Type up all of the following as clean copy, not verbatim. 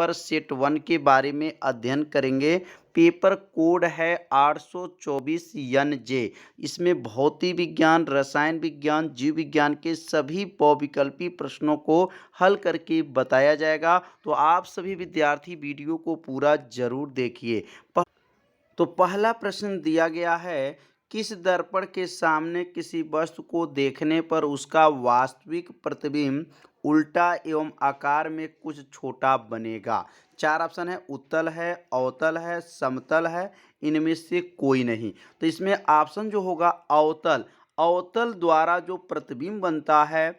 Paper set 1 के बारे में अध्ययन करेंगे। पेपर कोड है 824 NJ। इसमें भौतिक विज्ञान, रसायन विज्ञान, जीव विज्ञान के सभी बहुविकल्पी प्रश्नों को हल करके बताया जाएगा। तो आप सभी विद्यार्थी वीडियो को पूरा जरूर देखिए। तो पहला प्रश्न दिया गया है, किस दर्पण के सामने किसी वस्तु को देखने पर उसका वास्तविक प्रतिबिंब उल्टा एवं आकार में कुछ छोटा बनेगा। चार ऑप्शन है, उत्तल है, अवतल है, समतल है, इनमें से कोई नहीं। तो इसमें ऑप्शन जो होगा अवतल, अवतल द्वारा जो प्रतिबिंब बनता है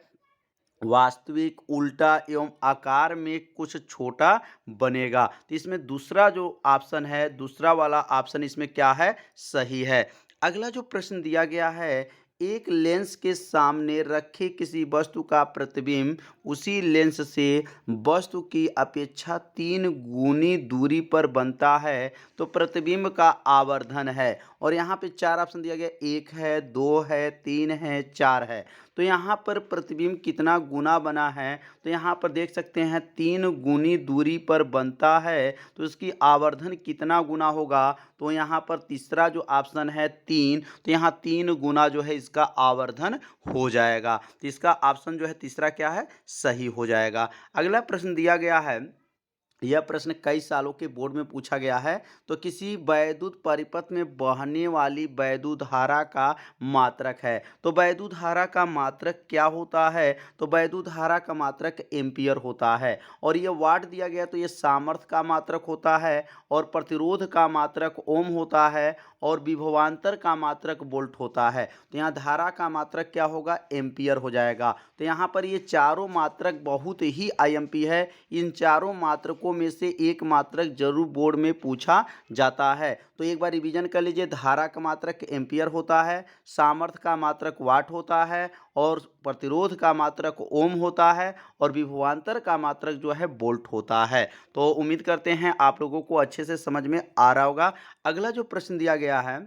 वास्तविक उल्टा एवं आकार में कुछ छोटा बनेगा। तो इसमें दूसरा जो ऑप्शन है, दूसरा वाला ऑप्शन इसमें क्या है, सही है। अगला जो प्रश्न दिया गया है, एक लेंस के सामने रखे किसी वस्तु का प्रतिबिंब उसी लेंस से वस्तु की अपेक्षा 3 गुनी दूरी पर बनता है तो प्रतिबिंब का आवर्धन है। और यहाँ पे चार ऑप्शन दिया गया, 1 है, 2 है, 3 है, 4 है। तो यहाँ पर प्रतिबिंब कितना गुना बना है, तो यहाँ पर देख सकते हैं 3 गुनी दूरी पर बनता है तो इसकी आवर्धन कितना गुना होगा, तो यहाँ पर तीसरा जो ऑप्शन है 3, तो यहाँ 3 गुना जो है इसका आवर्धन हो जाएगा। तो इसका ऑप्शन जो है तीसरा क्या है, सही हो जाएगा। अगला प्रश्न दिया गया है, यह प्रश्न कई सालों के बोर्ड में पूछा गया है। तो किसी वैद्युत परिपथ में बहने वाली वैद्युत धारा का मात्रक है। तो वैद्युत धारा का मात्रक क्या होता है, तो वैद्युत धारा का मात्रक एम्पियर होता है। और ये वाट दिया गया तो ये सामर्थ्य का मात्रक होता है, और प्रतिरोध का मात्रक ओम होता है, और विभवांतर का मात्रक वोल्ट होता है। तो यहाँ धारा का मात्रक क्या होगा, एम्पियर हो जाएगा। तो यहाँ पर ये चारों मात्रक बहुत ही आईएमपी है। इन चारों मात्रकों में से एक मात्रक जरूर बोर्ड में पूछा जाता है। तो एक बार रिवीजन कर लीजिए, धारा का मात्रक एम्पियर होता है, सामर्थ्य का मात्रक वाट होता है, और प्रतिरोध का मात्रक ओम होता है, और विभवांतर का मात्रक जो है वोल्ट होता है। तो उम्मीद करते हैं आप लोगों को अच्छे से समझ में आ रहा होगा। अगला जो प्रश्न दिया गया है,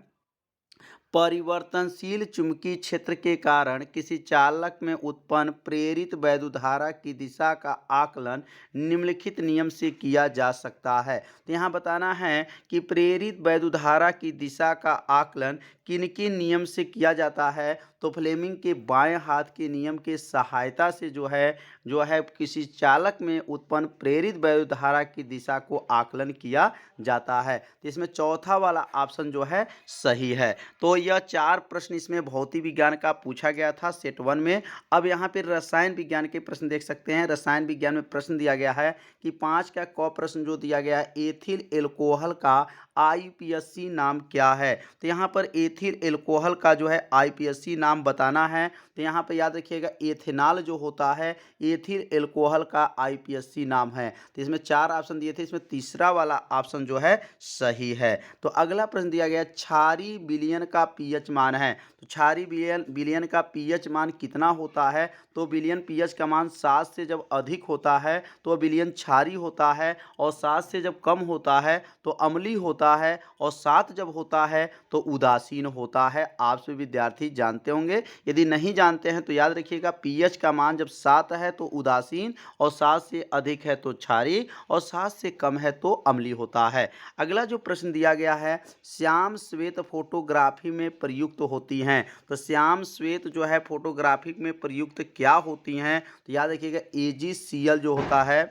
परिवर्तनशील चुंबकीय क्षेत्र के कारण किसी चालक में उत्पन्न प्रेरित वैद्युत धारा की दिशा का आकलन निम्नलिखित नियम से किया जा सकता है। तो यहाँ बताना है कि प्रेरित वैद्युत धारा की दिशा का आकलन किन किन नियम से किया जाता है। तो फ्लेमिंग के बाएं हाथ के नियम के सहायता से जो है किसी चालक में उत्पन्न प्रेरित वैद्युत धारा की दिशा को आकलन किया जाता है। तो इसमें चौथा वाला ऑप्शन जो है सही है। तो यह 4 प्रश्न इसमें भौतिक विज्ञान का पूछा गया था सेट 1 में। अब यहाँ पे रसायन विज्ञान के प्रश्न देख सकते हैं। रसायन विज्ञान में प्रश्न दिया गया है कि 5 का क प्रश्न जो दिया गया है, एथिल एल्कोहल का आईपीएससी नाम क्या है। तो यहाँ पर एथिल एल्कोहल का जो है आईपीएससी नाम बताना है। तो यहाँ पर याद रखिएगा, एथेनॉल जो होता है एथिल एल्कोहल का आईपीएससी नाम है। तो इसमें 4 ऑप्शन दिए थे, इसमें तीसरा वाला ऑप्शन जो है सही है। तो अगला प्रश्न दिया गया, क्षारीय विलयन का पीएच मान है। तो क्षारीय विलयन का पीएच मान कितना होता है, तो विलयन पीएच का मान 7 से जब अधिक होता है तो विलयन क्षारीय होता है, और 7 से जब कम होता है तो अम्लीय होता है, और 7 जब होता है तो उदासीन होता है। आप सभी विद्यार्थी जानते होंगे। यदि नहीं जानते हैं तो याद रखिएगा, पीएच का मान जब 7 है तो उदासीन, और 7 से अधिक है तो क्षारीय, और 7 से कम है तो अम्लीय होता है। अगला जो प्रश्न दिया गया है, श्याम श्वेत फोटोग्राफी में प्रयुक्त होती हैं। तो श्याम श्वेत जो है फोटोग्राफी में प्रयुक्त क्या होती हैं, तो याद रखिएगा AgCl जो होता है,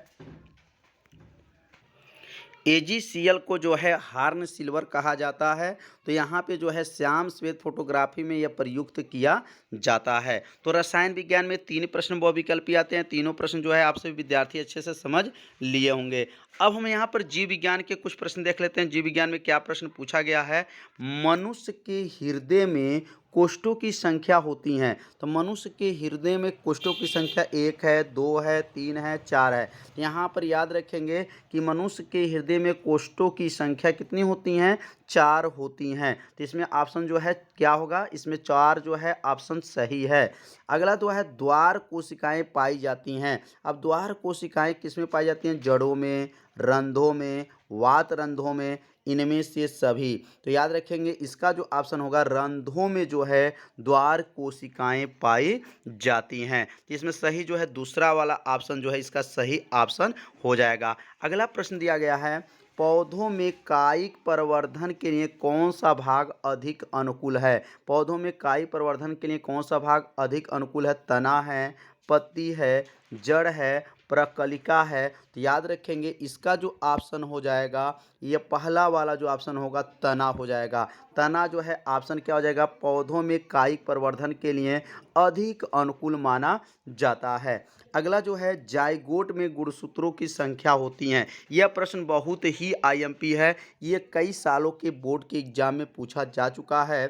AgCl को जो है हार्न सिल्वर कहा जाता है। तो यहाँ पे जो है श्याम श्वेत फोटोग्राफी में यह प्रयुक्त किया जाता है। तो रसायन विज्ञान में 3 प्रश्न बहुविकल्पी आते हैं। तीनों प्रश्न जो है आप सभी विद्यार्थी अच्छे से समझ लिए होंगे। अब हम यहाँ पर जीव विज्ञान के कुछ प्रश्न देख लेते हैं। जीव विज्ञान में क्या प्रश्न पूछा गया है, मनुष्य के हृदय में कोष्ठों की संख्या होती हैं। तो मनुष्य के हृदय में कोष्ठों की संख्या 1 है, 2 है, 3 है, 4 है। यहाँ पर याद रखेंगे कि मनुष्य के हृदय में कोष्ठों की संख्या कितनी होती हैं, 4 होती हैं। तो इसमें ऑप्शन जो है क्या होगा, इसमें 4 जो है ऑप्शन सही है। अगला तो है द्वार कोशिकाएं पाई जाती हैं। अब द्वार कोशिकाएं किस में पाई जाती हैं, जड़ों में, रंध्रों में, वात रंध्रों में, इनमें से सभी। तो याद रखेंगे इसका जो ऑप्शन होगा रंध्रों में जो है द्वार कोशिकाएं पाई जाती हैं। तो इसमें सही जो है दूसरा वाला ऑप्शन जो है इसका सही ऑप्शन हो जाएगा। अगला प्रश्न दिया गया है पौधों में कायिक प्रवर्धन के लिए कौन सा भाग अधिक अनुकूल है। पौधों में कायिक प्रवर्धन के लिए कौन सा भाग अधिक अनुकूल है। तना है, पत्ती है, जड़ है, प्रकलिका है। तो याद रखेंगे इसका जो ऑप्शन हो जाएगा ये पहला वाला जो ऑप्शन होगा तना हो जाएगा। तना जो है ऑप्शन क्या हो जाएगा पौधों में कायिक प्रवर्धन के लिए अधिक अनुकूल माना जाता है। अगला जो है जाइगोट में गुणसूत्रों की संख्या होती हैं। यह प्रश्न बहुत ही आईएमपी है। ये कई सालों के बोर्ड के एग्जाम में पूछा जा चुका है।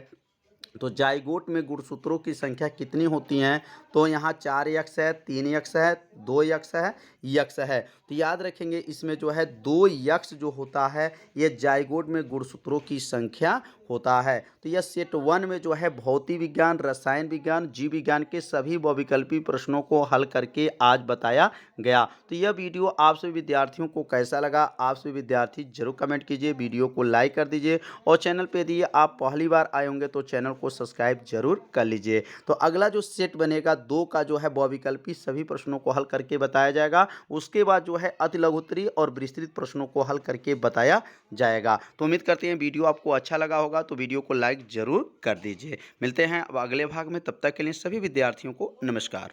तो जाइगोट में गुणसूत्रों की संख्या कितनी होती हैं। तो यहाँ 4 यक्ष है, 3 यक्ष है, 2 यक्ष है, यक्ष है। तो याद रखेंगे इसमें जो है 2 यक्ष जो होता है ये जाइगोट में गुणसूत्रों की संख्या होता है। तो यह सेट 1 में जो है भौतिक विज्ञान, रसायन विज्ञान, जीव विज्ञान के सभी बहुविकल्पी प्रश्नों को हल करके आज बताया गया। तो यह वीडियो आप सभी विद्यार्थियों को कैसा लगा आप सभी विद्यार्थी जरूर कमेंट कीजिए, वीडियो को लाइक कर दीजिए और चैनल पे यदि आप पहली बार आए होंगे तो चैनल को सब्सक्राइब जरूर कर लीजिए। तो अगला जो सेट बनेगा 2 का जो है बहुविकल्पी सभी प्रश्नों को हल करके बताया जाएगा। उसके बाद जो है अति लघुत्तरीय और विस्तृत प्रश्नों को हल करके बताया जाएगा। तो उम्मीद करते हैं वीडियो आपको अच्छा लगा होगा तो वीडियो को लाइक जरूर कर दीजिए। मिलते हैं अब अगले भाग में, तब तक के लिए सभी विद्यार्थियों को नमस्कार।